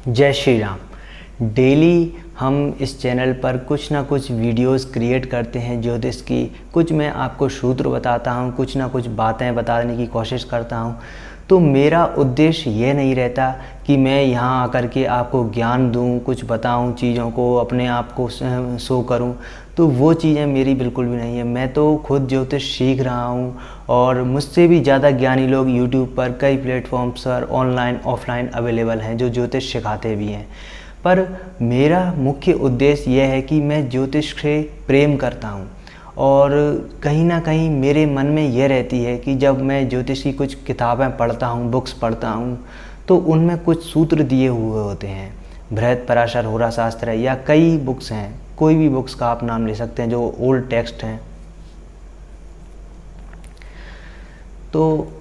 जय श्री राम। डेली हम इस चैनल पर कुछ ना कुछ वीडियोस क्रिएट करते हैं ज्योतिष की। कुछ मैं आपको सूत्र बताता हूँ, कुछ ना कुछ बातें बताने की कोशिश करता हूँ। तो मेरा उद्देश्य ये नहीं रहता कि मैं यहाँ आकर के आपको ज्ञान दूँ, कुछ बताऊँ, चीज़ों को अपने आप को शो करूँ। तो वो चीज़ें मेरी बिल्कुल भी नहीं है। मैं तो खुद ज्योतिष सीख रहा हूँ और मुझसे भी ज़्यादा ज्ञानी लोग यूट्यूब पर कई प्लेटफॉर्म्स पर ऑनलाइन ऑफलाइन अवेलेबल हैं जो ज्योतिष सिखाते भी हैं। पर मेरा मुख्य उद्देश्य यह है कि मैं ज्योतिष से प्रेम करता हूँ और कहीं ना कहीं मेरे मन में यह रहती है कि जब मैं ज्योतिष की कुछ किताबें पढ़ता हूँ, बुक्स पढ़ता हूँ, तो उनमें कुछ सूत्र दिए हुए होते हैं। बृहद पराशर होरा शास्त्र है या कई बुक्स हैं, कोई भी बुक्स का आप नाम ले सकते हैं जो ओल्ड टेक्स्ट हैं। तो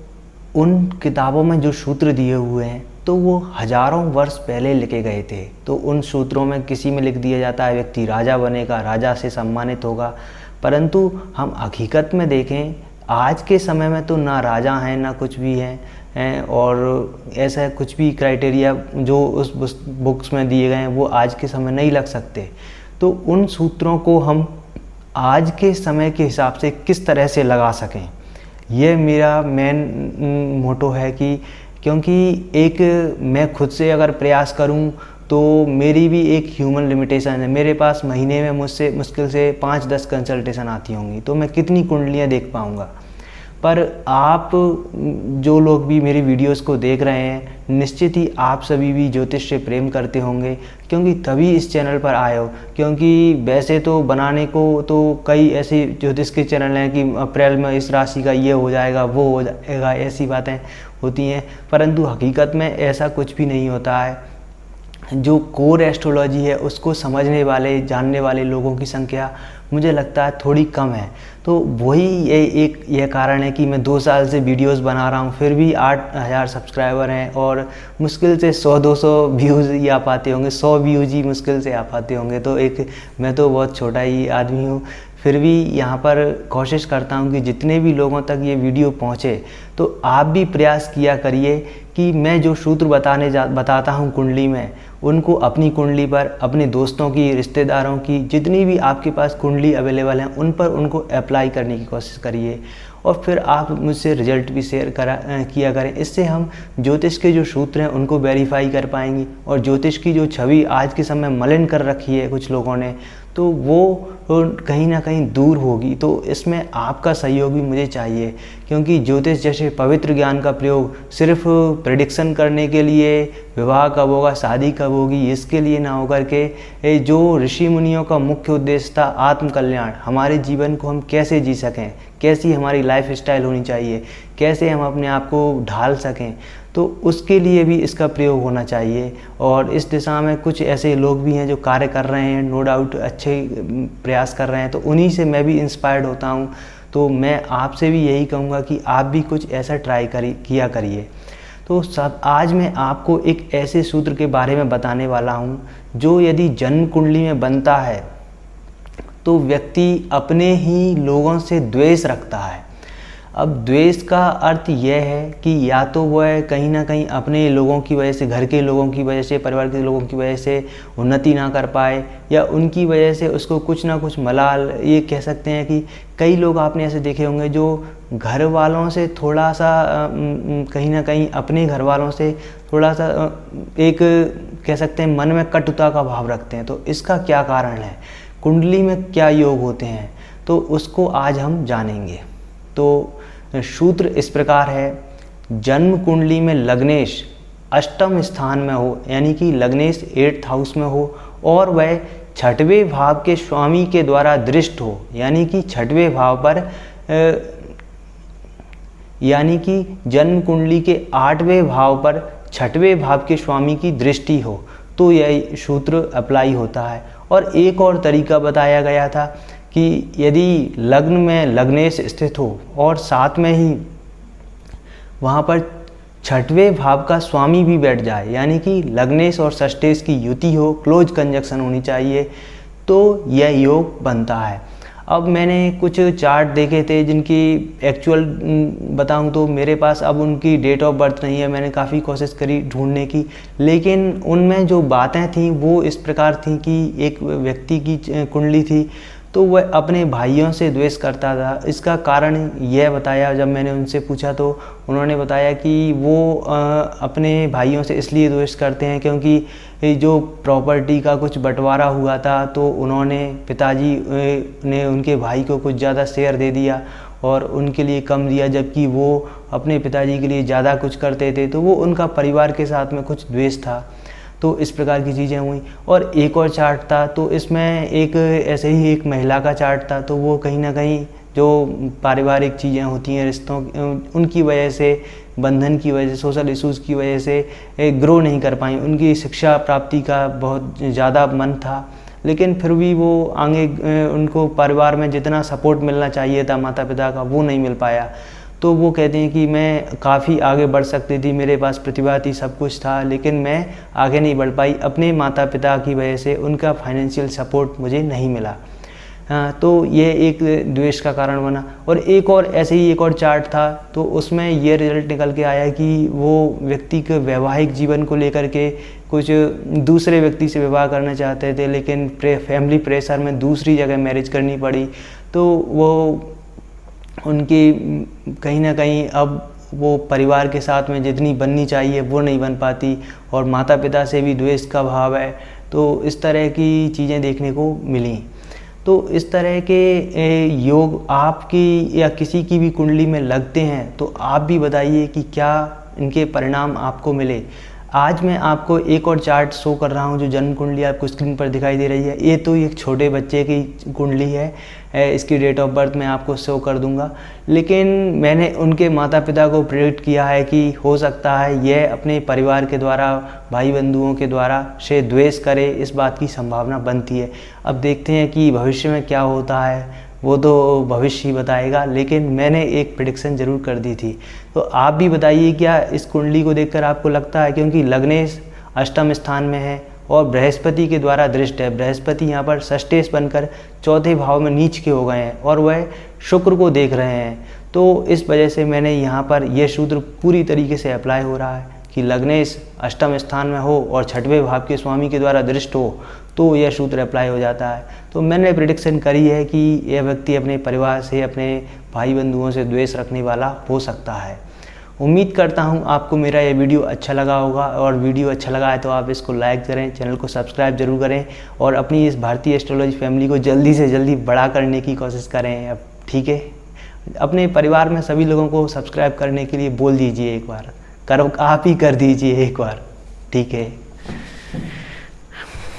उन किताबों में जो सूत्र दिए हुए हैं तो वो हजारों वर्ष पहले लिखे गए थे। तो उन सूत्रों में किसी में लिख दिया जाता है व्यक्ति राजा बनेगा, राजा से सम्मानित होगा, परंतु हम हकीकत में देखें आज के समय में तो ना राजा हैं ना कुछ भी हैं और ऐसा कुछ भी क्राइटेरिया जो उस बुक्स में दिए गए हैं वो आज के समय नहीं लग सकते। तो उन सूत्रों को हम आज के समय के हिसाब से किस तरह से लगा सकें, ये मेरा मेन मोटो है। कि क्योंकि एक मैं खुद से अगर प्रयास करूं तो मेरी भी एक ह्यूमन लिमिटेशन है। मेरे पास महीने में मुझसे मुश्किल से 5-10 कंसल्टेशन आती होंगी, तो मैं कितनी कुंडलियां देख पाऊंगा। पर आप जो लोग भी मेरी वीडियोस को देख रहे हैं, निश्चित ही आप सभी भी ज्योतिष से प्रेम करते होंगे, क्योंकि तभी इस चैनल पर आए हो। क्योंकि वैसे तो बनाने को तो कई ऐसे ज्योतिष के चैनल हैं कि अप्रैल में इस राशि का ये हो जाएगा, वो हो जाएगा, ऐसी बातें होती हैं, परंतु हकीकत में ऐसा कुछ भी नहीं होता है। जो कोर एस्ट्रोलॉजी है उसको समझने वाले, जानने वाले लोगों की संख्या मुझे लगता है थोड़ी कम है। तो वही यह कारण है कि मैं 2 साल से वीडियोस बना रहा हूँ, फिर भी 8,000 सब्सक्राइबर हैं और मुश्किल से 100-200 व्यूज़ ही आ पाते होंगे, 100 व्यूज़ ही मुश्किल से आ पाते होंगे। तो मैं तो बहुत छोटा ही आदमी हूँ, फिर भी यहाँ पर कोशिश करता हूँ कि जितने भी लोगों तक ये वीडियो पहुँचे। तो आप भी प्रयास किया करिए कि मैं जो सूत्र बताता हूँ कुंडली में, उनको अपनी कुंडली पर, अपने दोस्तों की, रिश्तेदारों की, जितनी भी आपके पास कुंडली अवेलेबल हैं उन पर उनको अप्लाई करने की कोशिश करिए और फिर आप मुझसे रिजल्ट भी शेयर किया करें। इससे हम ज्योतिष के जो सूत्र हैं उनको वेरीफाई कर पाएंगे और ज्योतिष की जो छवि आज के समय मलिन कर रखी है कुछ लोगों ने, तो वो कहीं ना कहीं दूर होगी। तो इसमें आपका सहयोग भी मुझे चाहिए, क्योंकि ज्योतिष जैसे पवित्र ज्ञान का प्रयोग सिर्फ प्रेडिक्शन करने के लिए, विवाह कब होगा, शादी कब होगी, इसके लिए ना होकर के जो ऋषि मुनियों का मुख्य उद्देश्य था आत्मकल्याण, हमारे जीवन को हम कैसे जी सकें, कैसी हमारी लाइफ स्टाइल होनी चाहिए, कैसे हम अपने आप को ढाल सकें, तो उसके लिए भी इसका प्रयोग होना चाहिए। और इस दिशा में कुछ ऐसे लोग भी हैं जो कार्य कर रहे हैं, नो डाउट अच्छे प्रयास कर रहे हैं, तो उन्हीं से मैं भी इंस्पायर्ड होता हूँ। तो मैं आपसे भी यही कहूँगा कि आप भी कुछ ऐसा ट्राई किया करिए। तो आज मैं आपको एक ऐसे सूत्र के बारे में बताने वाला हूँ जो यदि जन्म कुंडली में बनता है तो व्यक्ति अपने ही लोगों से द्वेष रखता है। अब द्वेष का अर्थ यह है कि या तो वह कहीं ना कहीं अपने लोगों की वजह से, घर के लोगों की वजह से, परिवार के लोगों की वजह से उन्नति ना कर पाए, या उनकी वजह से उसको कुछ ना कुछ मलाल, ये कह सकते हैं कि कई लोग आपने ऐसे देखे होंगे जो घर वालों से थोड़ा सा कहीं ना कहीं अपने घर वालों से थोड़ा सा एक कह सकते हैं मन में कटुता का भाव रखते हैं। तो इसका क्या कारण है, कुंडली में क्या योग होते हैं, तो उसको आज हम जानेंगे। तो सूत्र इस प्रकार है, जन्म कुंडली में लग्नेश 8वें स्थान में हो, यानी कि लग्नेश 8th हाउस में हो और वह 6वें भाव के स्वामी के द्वारा दृष्ट हो, यानी कि 6वें भाव पर, यानी कि जन्म कुंडली के 8वें भाव पर 6वें भाव के स्वामी की दृष्टि हो, तो यह सूत्र अप्लाई होता है। और एक और तरीका बताया गया था कि यदि लग्न में लग्नेश स्थित हो और साथ में ही वहाँ पर 6वें भाव का स्वामी भी बैठ जाए, यानी कि लग्नेश और षष्ठेश की युति हो, क्लोज कंजक्शन होनी चाहिए, तो यह योग बनता है। अब मैंने कुछ चार्ट देखे थे जिनकी एक्चुअल बताऊं तो मेरे पास अब उनकी डेट ऑफ बर्थ नहीं है। मैंने काफ़ी कोशिश करी ढूंढने की, लेकिन उनमें जो बातें थीं वो इस प्रकार थीं कि एक व्यक्ति की कुंडली थी तो वह अपने भाइयों से द्वेष करता था। इसका कारण यह बताया, जब मैंने उनसे पूछा तो उन्होंने बताया कि वो अपने भाइयों से इसलिए द्वेष करते हैं क्योंकि जो प्रॉपर्टी का कुछ बंटवारा हुआ था तो उन्होंने पिताजी ने उनके भाई को कुछ ज़्यादा शेयर दे दिया और उनके लिए कम दिया, जबकि वो अपने पिताजी के लिए ज़्यादा कुछ करते थे। तो वो उनका परिवार के साथ में कुछ द्वेष था। तो इस प्रकार की चीज़ें हुई। और एक और चार्ट था, तो इसमें एक ऐसे ही एक महिला का चार्ट था। तो वो कहीं ना कहीं जो पारिवारिक चीज़ें होती हैं, रिश्तों, उनकी वजह से, बंधन की वजह से, सोशल इश्यूज़ की वजह से ग्रो नहीं कर पाई। उनकी शिक्षा प्राप्ति का बहुत ज़्यादा मन था, लेकिन फिर भी वो आगे उनको परिवार में जितना सपोर्ट मिलना चाहिए था माता पिता का, वो नहीं मिल पाया। तो वो कहते हैं कि मैं काफ़ी आगे बढ़ सकती थी, मेरे पास प्रतिभा थी, सब कुछ था, लेकिन मैं आगे नहीं बढ़ पाई अपने माता पिता की वजह से। उनका फाइनेंशियल सपोर्ट मुझे नहीं मिला। तो ये एक द्वेष का कारण बना। और एक और ऐसे ही एक और चार्ट था, तो उसमें ये रिजल्ट निकल के आया कि वो व्यक्ति के वैवाहिक जीवन को लेकर के कुछ दूसरे व्यक्ति से विवाह करना चाहते थे, लेकिन फैमिली प्रेशर में दूसरी जगह मैरिज करनी पड़ी। तो वो उनकी कहीं ना कहीं अब वो परिवार के साथ में जितनी बननी चाहिए वो नहीं बन पाती, और माता पिता से भी द्वेष का भाव है। तो इस तरह की चीज़ें देखने को मिली। तो इस तरह के योग आपकी या किसी की भी कुंडली में लगते हैं तो आप भी बताइए कि क्या इनके परिणाम आपको मिले। आज मैं आपको एक और चार्ट शो कर रहा हूं, जो जन्म कुंडली आपको स्क्रीन पर दिखाई दे रही है। ये तो एक छोटे बच्चे की कुंडली है, इसकी डेट ऑफ बर्थ मैं आपको शो कर दूंगा, लेकिन मैंने उनके माता पिता को प्रेडिक्ट किया है कि हो सकता है यह अपने परिवार के द्वारा, भाई बंधुओं के द्वारा से द्वेष करे, इस बात की संभावना बनती है। अब देखते हैं कि भविष्य में क्या होता है, वो तो भविष्य ही बताएगा, लेकिन मैंने एक प्रेडिक्शन ज़रूर कर दी थी। तो आप भी बताइए क्या इस कुंडली को देखकर आपको लगता है, क्योंकि लग्नेश अष्टम स्थान में है और बृहस्पति के द्वारा दृष्ट है। बृहस्पति यहाँ पर षष्ठेश बनकर चौथे भाव में नीच के हो गए हैं और वह शुक्र को देख रहे हैं। तो इस वजह से मैंने यहाँ पर यह सूत्र पूरी तरीके से अप्लाई हो रहा है कि लग्नेश अष्टम स्थान में हो और छठवें भाव के स्वामी के द्वारा दृष्ट हो, तो यह सूत्र अप्लाई हो जाता है। तो मैंने प्रेडिक्शन करी है कि यह व्यक्ति अपने परिवार से, अपने भाई बंधुओं से द्वेष रखने वाला हो सकता है। उम्मीद करता हूं आपको मेरा यह वीडियो अच्छा लगा होगा, और वीडियो अच्छा लगा है तो आप इसको लाइक करें, चैनल को सब्सक्राइब जरूर करें, और अपनी इस भारतीय एस्ट्रोलॉजी फैमिली को जल्दी से जल्दी बड़ा करने की कोशिश करें। अब ठीक है, अपने परिवार में सभी लोगों को सब्सक्राइब करने के लिए बोल दीजिए, एक बार करो, आप ही कर दीजिए एक बार, ठीक है।